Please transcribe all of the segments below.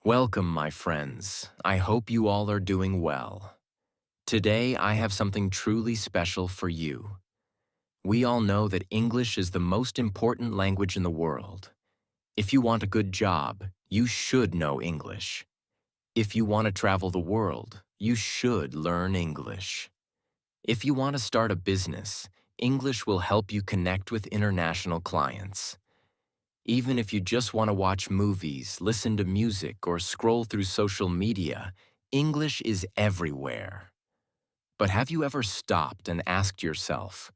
Welcome, my friends. I hope you all are doing well. Today, I have something truly special for you. We all know that English is the most important language in the world. If you want a good job, you should know English. If you want to travel the world, you should learn English. If you want to start a business, English will help you connect with international clients. Even if you just want to watch movies, listen to music, or scroll through social media, English is everywhere. But have you ever stopped and asked yourself,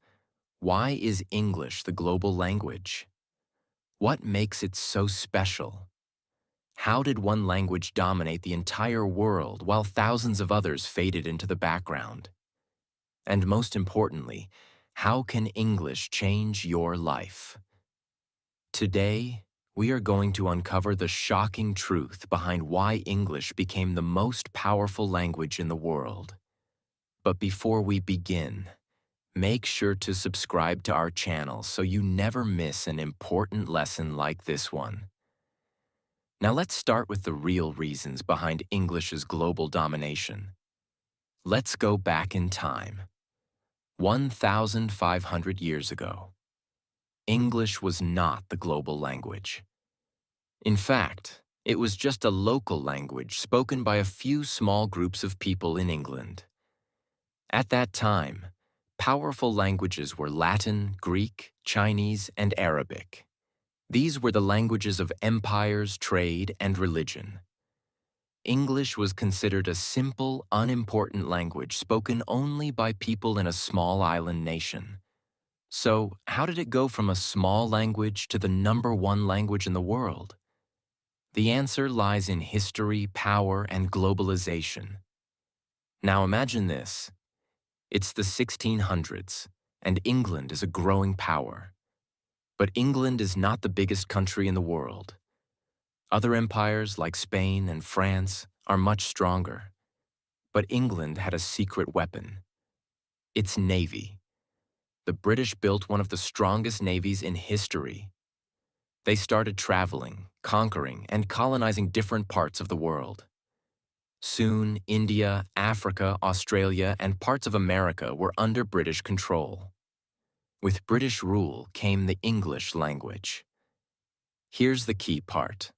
why is English the global language? What makes it so special? How did one language dominate the entire world while thousands of others faded into the background? And most importantly, how can English change your life? Today, we are going to uncover the shocking truth behind why English became the most powerful language in the world. But before we begin, make sure to subscribe to our channel so you never miss an important lesson like this one. Now let's start with the real reasons behind English's global domination. Let's go back in time. 1,500 years ago, English was not the global language. In fact, it was just a local language spoken by a few small groups of people in England. At that time, powerful languages were Latin, Greek, Chinese, and Arabic. These were the languages of empires, trade, and religion. English was considered a simple, unimportant language spoken only by people in a small island nation. So, how did it go from a small language to the #1 language in the world? The answer lies in history, power, and globalization. Now imagine this. It's the 1600s, and England is a growing power. But England is not the biggest country in the world. Other empires like Spain and France are much stronger. But England had a secret weapon: its navy. The British built one of the strongest navies in history. They started traveling, conquering, and colonizing different parts of the world. Soon, India, Africa, Australia, and parts of America were under British control. With British rule came the English language. Here's the key part.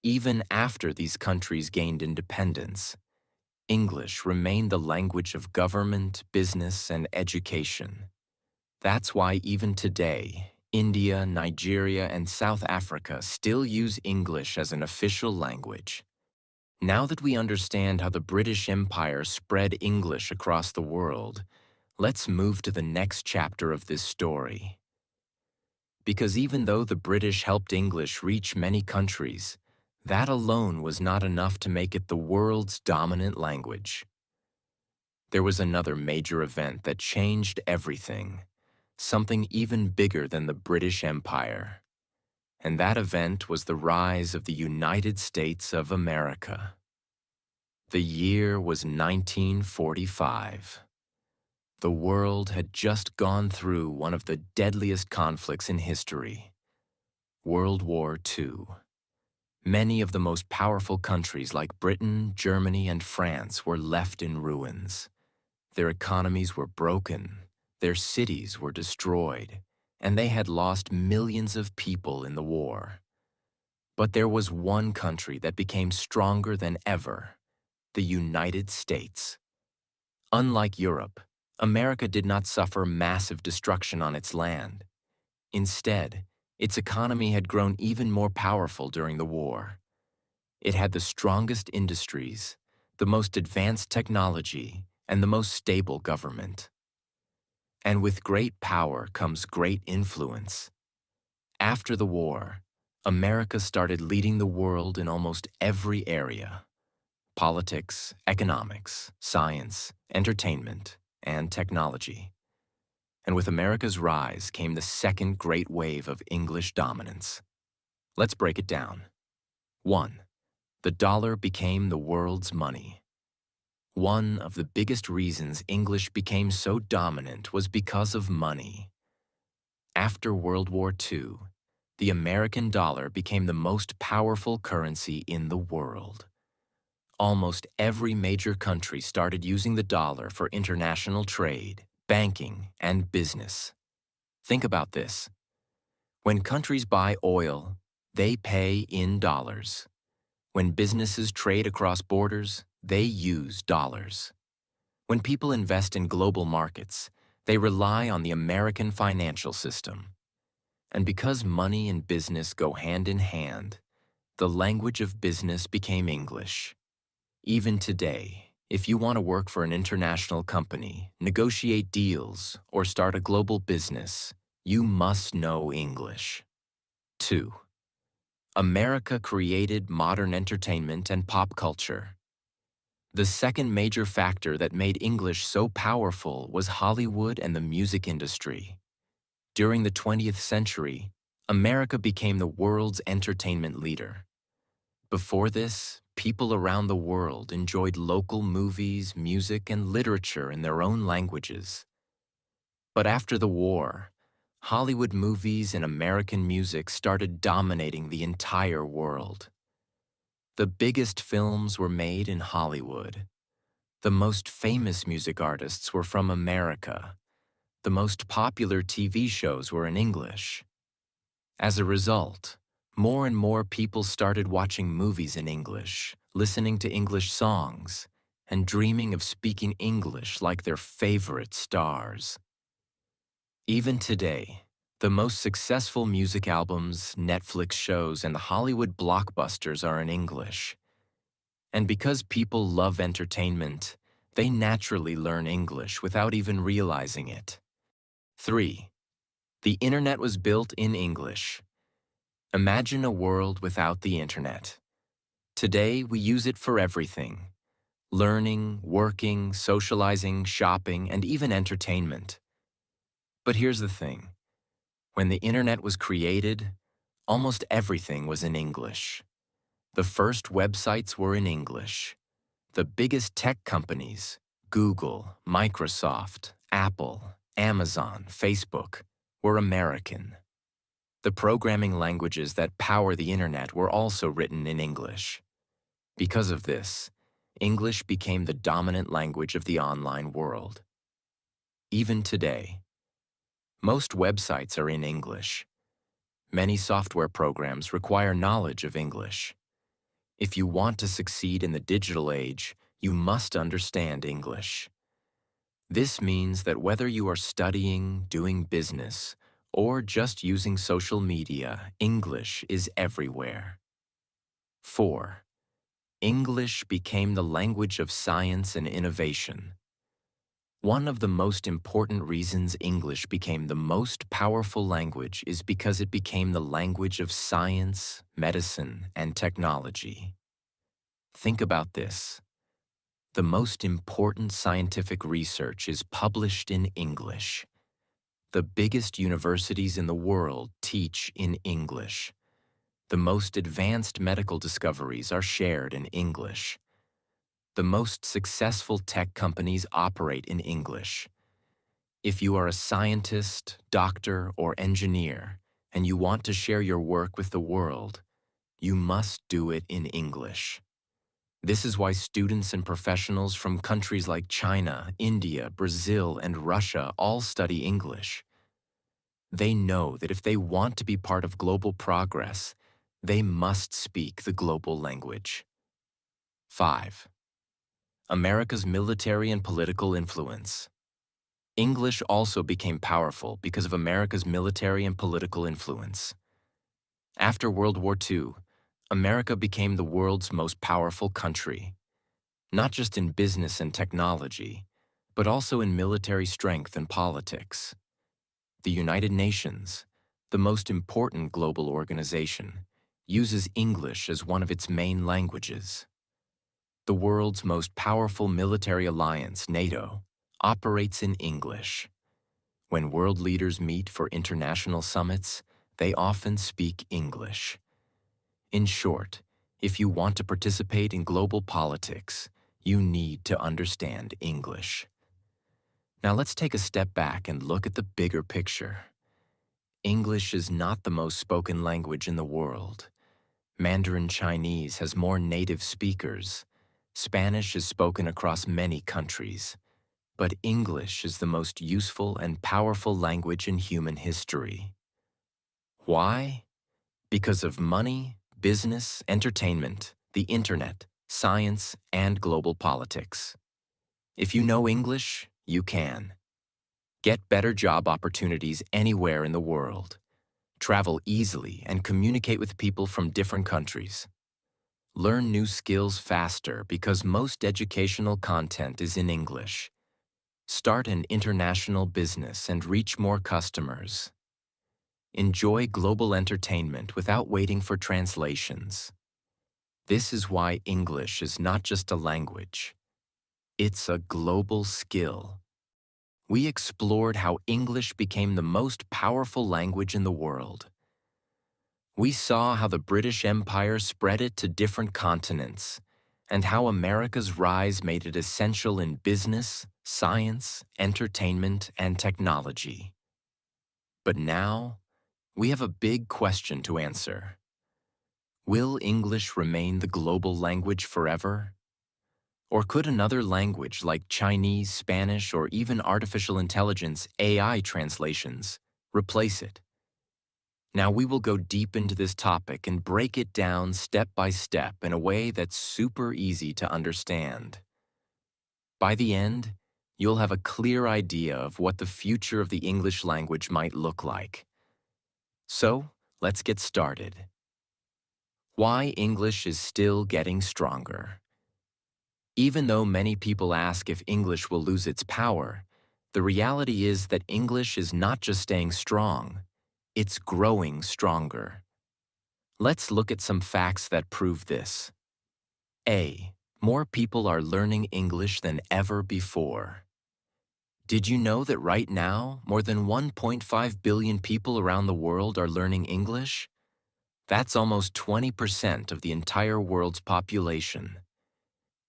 Even after these countries gained independence, English remained the language of government, business, and education. That's why even today, India, Nigeria, and South Africa still use English as an official language. Now that we understand how the British Empire spread English across the world, let's move to the next chapter of this story. Because even though the British helped English reach many countries, that alone was not enough to make it the world's dominant language. There was another major event that changed everything, something even bigger than the British Empire. And that event was the rise of the United States of America. The year was 1945. The world had just gone through one of the deadliest conflicts in history, World War II. Many of the most powerful countries like Britain, Germany, and France were left in ruins. Their economies were broken, their cities were destroyed, and they had lost millions of people in the war. But there was one country that became stronger than ever: the United States. Unlike Europe, America did not suffer massive destruction on its land. Instead, its economy had grown even more powerful during the war. It had the strongest industries, the most advanced technology, and the most stable government. And with great power comes great influence. After the war, America started leading the world in almost every area: politics, economics, science, entertainment, and technology. And with America's rise came the second great wave of English dominance. Let's break it down. 1. The dollar became the world's money. One of the biggest reasons English became so dominant was because of money. After World War II, the American dollar became the most powerful currency in the world. Almost every major country started using the dollar for international trade, banking, and business. Think about this. When countries buy oil, they pay in dollars. When businesses trade across borders, they use dollars. When people invest in global markets, they rely on the American financial system. And because money and business go hand in hand, the language of business became English. Even today, if you want to work for an international company, negotiate deals, or start a global business, you must know English. 2. America created modern entertainment and pop culture. The second major factor that made English so powerful was Hollywood and the music industry. During the 20th century, America became the world's entertainment leader. Before this, people around the world enjoyed local movies, music, and literature in their own languages. But after the war, Hollywood movies and American music started dominating the entire world. The biggest films were made in Hollywood. The most famous music artists were from America. The most popular TV shows were in English. As a result, more and more people started watching movies in English, listening to English songs, and dreaming of speaking English like their favorite stars. Even today, the most successful music albums, Netflix shows, and the Hollywood blockbusters are in English. And because people love entertainment, they naturally learn English without even realizing it. 3. The internet was built in English. Imagine a world without the internet. Today, we use it for everything: learning, working, socializing, shopping, and even entertainment. But here's the thing. When the internet was created, almost everything was in English. The first websites were in English. The biggest tech companies, Google, Microsoft, Apple, Amazon, Facebook, were American. The programming languages that power the internet were also written in English. Because of this, English became the dominant language of the online world. Even today, most websites are in English. Many software programs require knowledge of English. If you want to succeed in the digital age, you must understand English. This means that whether you are studying, doing business, or just using social media, English is everywhere. 4. English became the language of science and innovation. One of the most important reasons English became the most powerful language is because it became the language of science, medicine, and technology. Think about this. The most important scientific research is published in English. The biggest universities in the world teach in English. The most advanced medical discoveries are shared in English. The most successful tech companies operate in English. If you are a scientist, doctor, or engineer, and you want to share your work with the world, you must do it in English. This is why students and professionals from countries like China, India, Brazil, and Russia all study English. They know that if they want to be part of global progress, they must speak the global language. 5. America's military and political influence. English also became powerful because of America's military and political influence. After World War II, America became the world's most powerful country, not just in business and technology, but also in military strength and politics. The United Nations, the most important global organization, uses English as one of its main languages. The world's most powerful military alliance, NATO, operates in English. When world leaders meet for international summits, they often speak English. In short, if you want to participate in global politics, you need to understand English. Now let's take a step back and look at the bigger picture. English is not the most spoken language in the world. Mandarin Chinese has more native speakers. Spanish is spoken across many countries. But English is the most useful and powerful language in human history. Why? Because of money, business, entertainment, the internet, science, and global politics. If you know English, you can get better job opportunities anywhere in the world, travel easily and communicate with people from different countries, learn new skills faster because most educational content is in English, start an international business and reach more customers, enjoy global entertainment without waiting for translations. This is why English is not just a language. It's a global skill. We explored how English became the most powerful language in the world. We saw how the British Empire spread it to different continents, and how America's rise made it essential in business, science, entertainment, and technology. But now, we have a big question to answer. Will English remain the global language forever? Or could another language like Chinese, Spanish, or even artificial intelligence AI translations replace it? Now we will go deep into this topic and break it down step by step in a way that's super easy to understand. By the end, you'll have a clear idea of what the future of the English language might look like. So, let's get started. Why English is still getting stronger. Even though many people ask if English will lose its power, the reality is that English is not just staying strong, it's growing stronger. Let's look at some facts that prove this. A. More people are learning English than ever before. Did you know that right now, more than 1.5 billion people around the world are learning English? That's almost 20% of the entire world's population.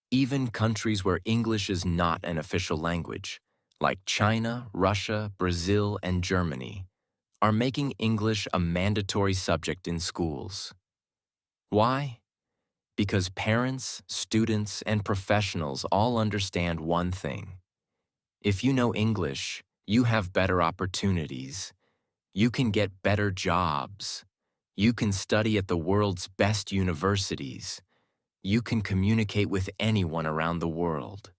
Even countries where English is not an official language, like China, Russia, Brazil, and Germany, are making English a mandatory subject in schools. Why? Because parents, students, and professionals all understand one thing. If you know English, you have better opportunities. You can get better jobs. You can study at the world's best universities. You can communicate with anyone around the world.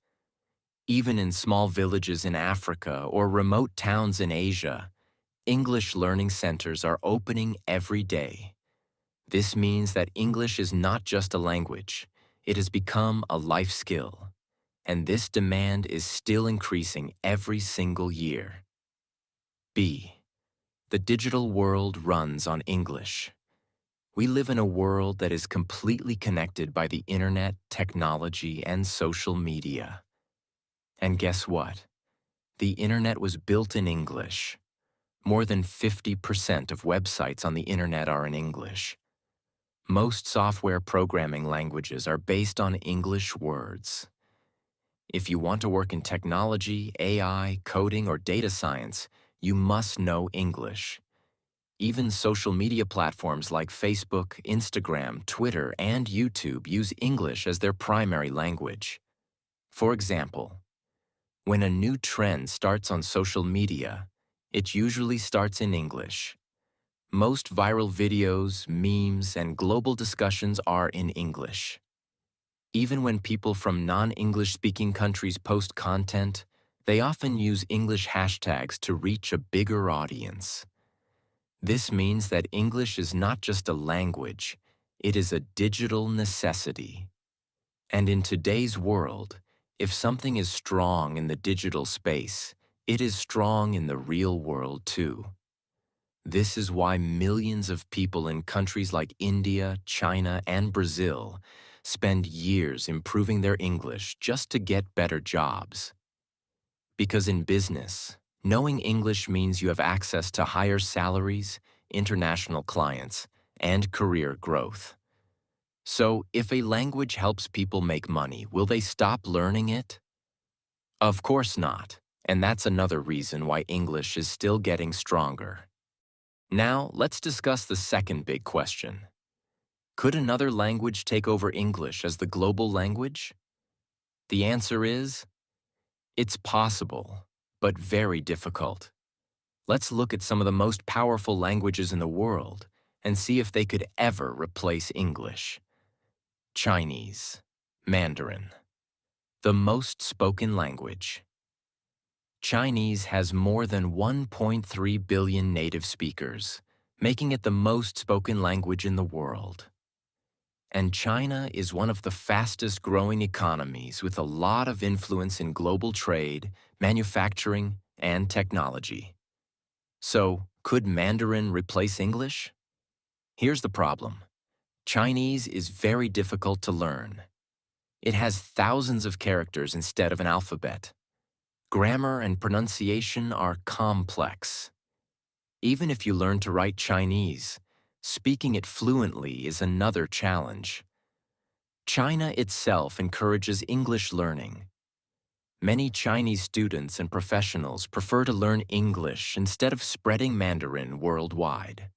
Even in small villages in Africa or remote towns in Asia, English learning centers are opening every day. This means that English is not just a language, it has become a life skill. And this demand is still increasing every single year. B. The digital world runs on English. We live in a world that is completely connected by the internet, technology, and social media. And guess what? The internet was built in English. More than 50% of websites on the internet are in English. Most software programming languages are based on English words. If you want to work in technology, AI, coding, or data science, you must know English. Even social media platforms like Facebook, Instagram, Twitter, and YouTube use English as their primary language. For example, when a new trend starts on social media, it usually starts in English. Most viral videos, memes, and global discussions are in English. Even when people from non-English speaking countries post content, they often use English hashtags to reach a bigger audience. This means that English is not just a language, it is a digital necessity. And in today's world, if something is strong in the digital space, it is strong in the real world too. This is why millions of people in countries like India, China, and Brazil spend years improving their English just to get better jobs. Because in business, knowing English means you have access to higher salaries, international clients, and career growth. So, if a language helps people make money, will they stop learning it? Of course not, and that's another reason why English is still getting stronger. Now, let's discuss the second big question. Could another language take over English as the global language? The answer is, it's possible, but very difficult. Let's look at some of the most powerful languages in the world and see if they could ever replace English. Chinese, Mandarin, the most spoken language. Chinese has more than 1.3 billion native speakers, making it the most spoken language in the world. And China is one of the fastest growing economies with a lot of influence in global trade, manufacturing, and technology. So, could Mandarin replace English? Here's the problem. Chinese is very difficult to learn. It has thousands of characters instead of an alphabet. Grammar and pronunciation are complex. Even if you learn to write Chinese, speaking it fluently is another challenge. China itself encourages English learning. Many Chinese students and professionals prefer to learn English instead of spreading Mandarin worldwide.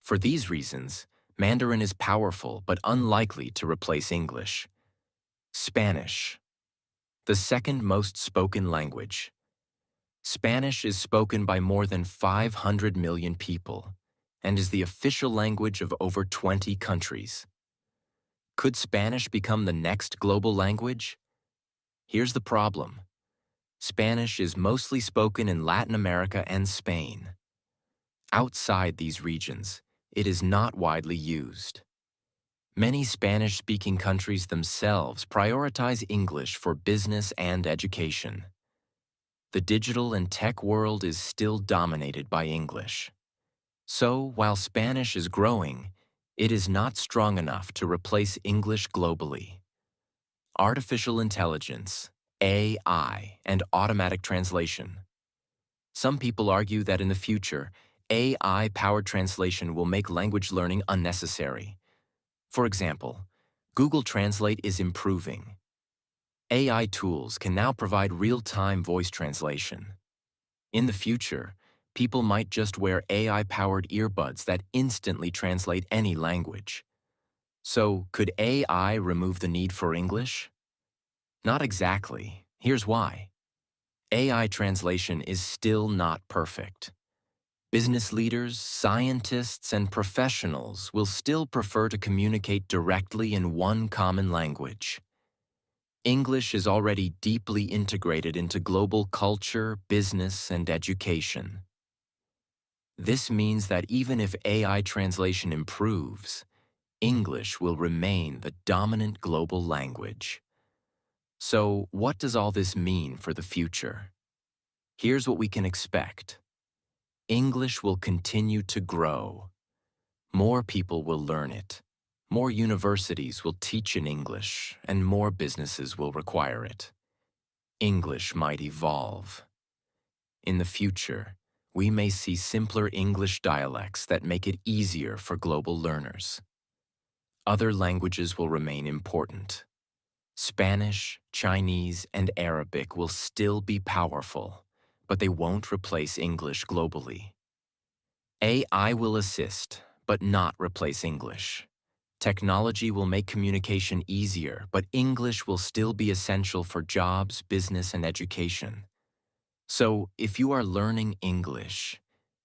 For these reasons, Mandarin is powerful but unlikely to replace English. Spanish, the second most spoken language. Spanish is spoken by more than 500 million people and is the official language of over 20 countries. Could Spanish become the next global language? Here's the problem. Spanish is mostly spoken in Latin America and Spain. Outside these regions, it is not widely used. Many Spanish-speaking countries themselves prioritize English for business and education. The digital and tech world is still dominated by English. So, while Spanish is growing, it is not strong enough to replace English globally. Artificial intelligence, AI, and automatic translation. Some people argue that in the future, AI-powered translation will make language learning unnecessary. For example, Google Translate is improving. AI tools can now provide real-time voice translation. In the future, people might just wear AI-powered earbuds that instantly translate any language. So, could AI remove the need for English? Not exactly. Here's why. AI translation is still not perfect. Business leaders, scientists, and professionals will still prefer to communicate directly in one common language. English is already deeply integrated into global culture, business, and education. This means that even if AI translation improves, English will remain the dominant global language. So, what does all this mean for the future? Here's what we can expect. English will continue to grow. More people will learn it. More universities will teach in English, and more businesses will require it. English might evolve. In the future, we may see simpler English dialects that make it easier for global learners. Other languages will remain important. Spanish, Chinese, and Arabic will still be powerful, but they won't replace English globally. AI will assist, but not replace English. Technology will make communication easier, but English will still be essential for jobs, business, and education. So, if you are learning English,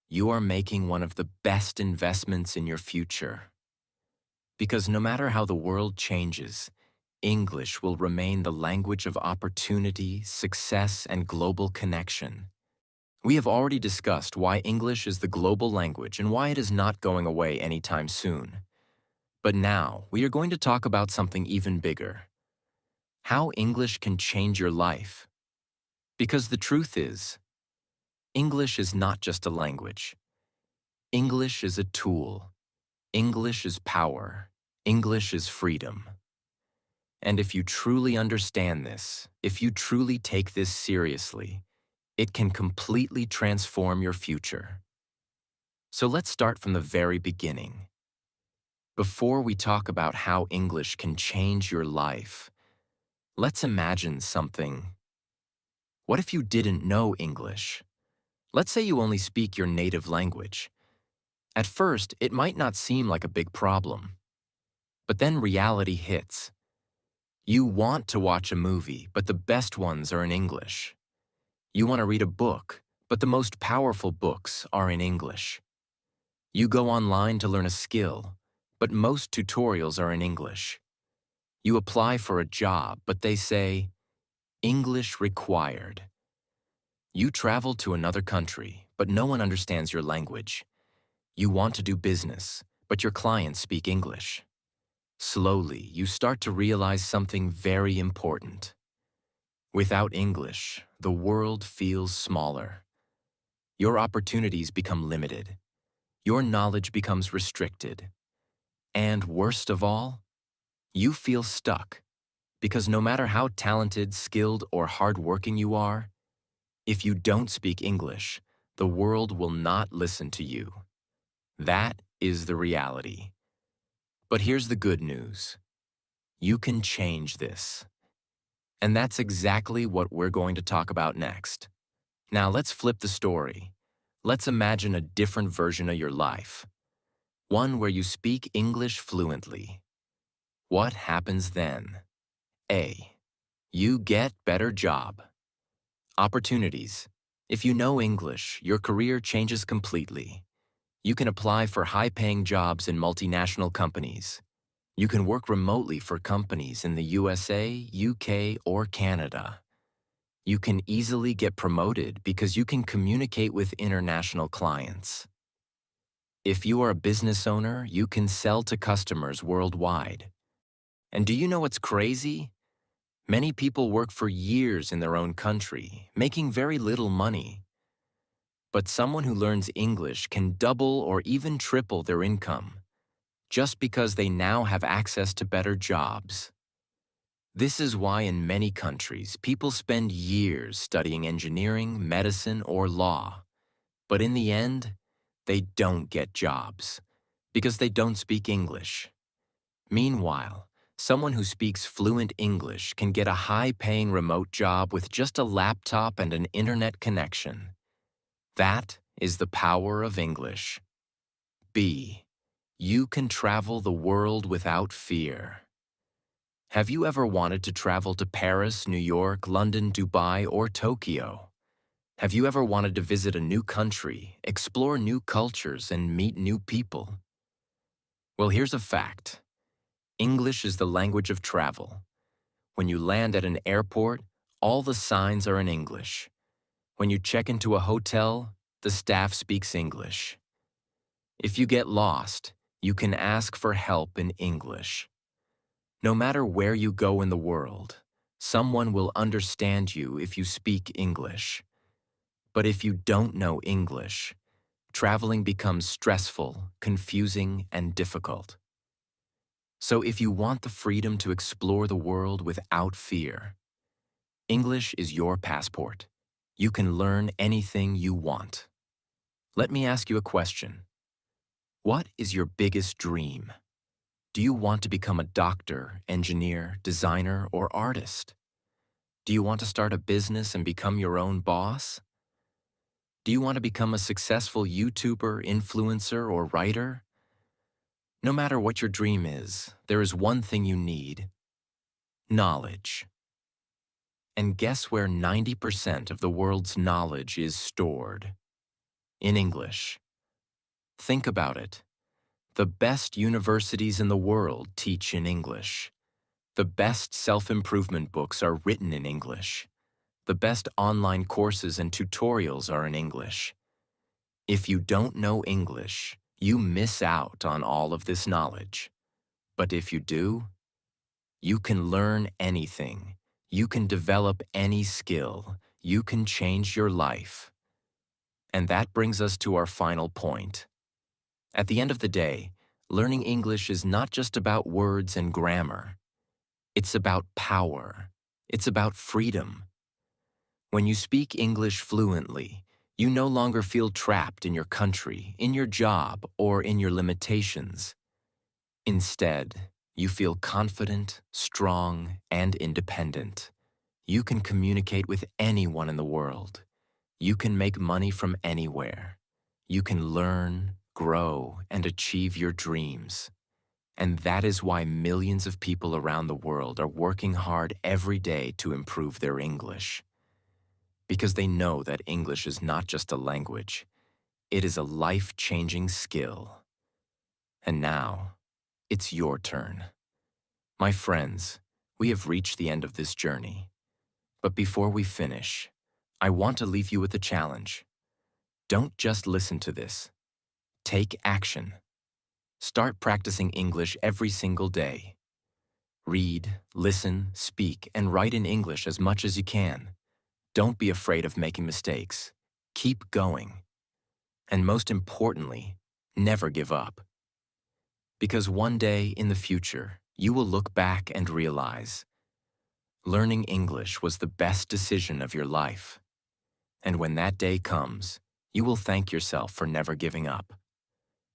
you are making one of the best investments in your future. Because no matter how the world changes, English will remain the language of opportunity, success, and global connection. We have already discussed why English is the global language and why it is not going away anytime soon. But now, we are going to talk about something even bigger. How English can change your life. Because the truth is, English is not just a language. English is a tool. English is power. English is freedom. And if you truly understand this, if you truly take this seriously, it can completely transform your future. So let's start from the very beginning. Before we talk about how English can change your life, let's imagine something. What if you didn't know English? Let's say you only speak your native language. At first, it might not seem like a big problem, but then reality hits. You want to watch a movie, but the best ones are in English. You want to read a book, but the most powerful books are in English. You go online to learn a skill, but most tutorials are in English. You apply for a job, but they say, English required. You travel to another country, but no one understands your language. You want to do business, but your clients speak English. Slowly, you start to realize something very important. Without English, the world feels smaller. Your opportunities become limited. Your knowledge becomes restricted. And worst of all, you feel stuck. Because no matter how talented, skilled, or hardworking you are, if you don't speak English, the world will not listen to you. That is the reality. But here's the good news. You can change this. And that's exactly what we're going to talk about next. Now let's flip the story. Let's imagine a different version of your life. One where you speak English fluently. What happens then? A. You get better job. Opportunities. If you know English, your career changes completely. You can apply for high-paying jobs in multinational companies. You can work remotely for companies in the USA, UK, or Canada. You can easily get promoted because you can communicate with international clients. If you are a business owner, you can sell to customers worldwide. And do you know what's crazy? Many people work for years in their own country, making very little money. But someone who learns English can double or even triple their income, just because they now have access to better jobs. This is why in many countries, people spend years studying engineering, medicine, or law. But in the end, they don't get jobs, because they don't speak English. Meanwhile, someone who speaks fluent English can get a high-paying remote job with just a laptop and an internet connection. That is the power of English. B. You can travel the world without fear. Have you ever wanted to travel to Paris, New York, London, Dubai, or Tokyo? Have you ever wanted to visit a new country, explore new cultures, and meet new people? Well, here's a fact. English is the language of travel. When you land at an airport, all the signs are in English. When you check into a hotel, the staff speaks English. If you get lost, you can ask for help in English. No matter where you go in the world, someone will understand you if you speak English. But if you don't know English, traveling becomes stressful, confusing, and difficult. So if you want the freedom to explore the world without fear, English is your passport. You can learn anything you want. Let me ask you a question. What is your biggest dream? Do you want to become a doctor, engineer, designer, or artist? Do you want to start a business and become your own boss? Do you want to become a successful YouTuber, influencer, or writer? No matter what your dream is, there is one thing you need: knowledge. And guess where 90% of the world's knowledge is stored? In English. Think about it. The best universities in the world teach in English. The best self-improvement books are written in English. The best online courses and tutorials are in English. If you don't know English, you miss out on all of this knowledge. But if you do, you can learn anything. You can develop any skill. You can change your life. And that brings us to our final point. At the end of the day, learning English is not just about words and grammar. It's about power. It's about freedom. When you speak English fluently, you no longer feel trapped in your country, in your job, or in your limitations. Instead, you feel confident, strong, and independent. You can communicate with anyone in the world. You can make money from anywhere. You can learn, grow, and achieve your dreams. And that is why millions of people around the world are working hard every day to improve their English. Because they know that English is not just a language, it is a life-changing skill. And now, it's your turn. My friends, we have reached the end of this journey. But before we finish, I want to leave you with a challenge. Don't just listen to this. Take action. Start practicing English every single day. Read, listen, speak, and write in English as much as you can. Don't be afraid of making mistakes. Keep going. And most importantly, never give up. Because one day in the future, you will look back and realize, learning English was the best decision of your life. And when that day comes, you will thank yourself for never giving up.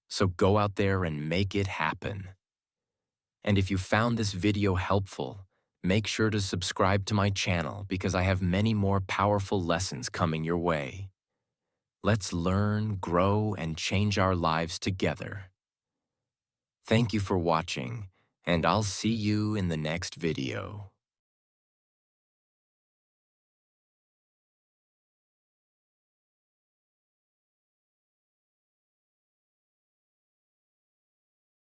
So go out there and make it happen. And if you found this video helpful, make sure to subscribe to my channel because I have many more powerful lessons coming your way. Let's learn, grow, and change our lives together. Thank you for watching, and I'll see you in the next video.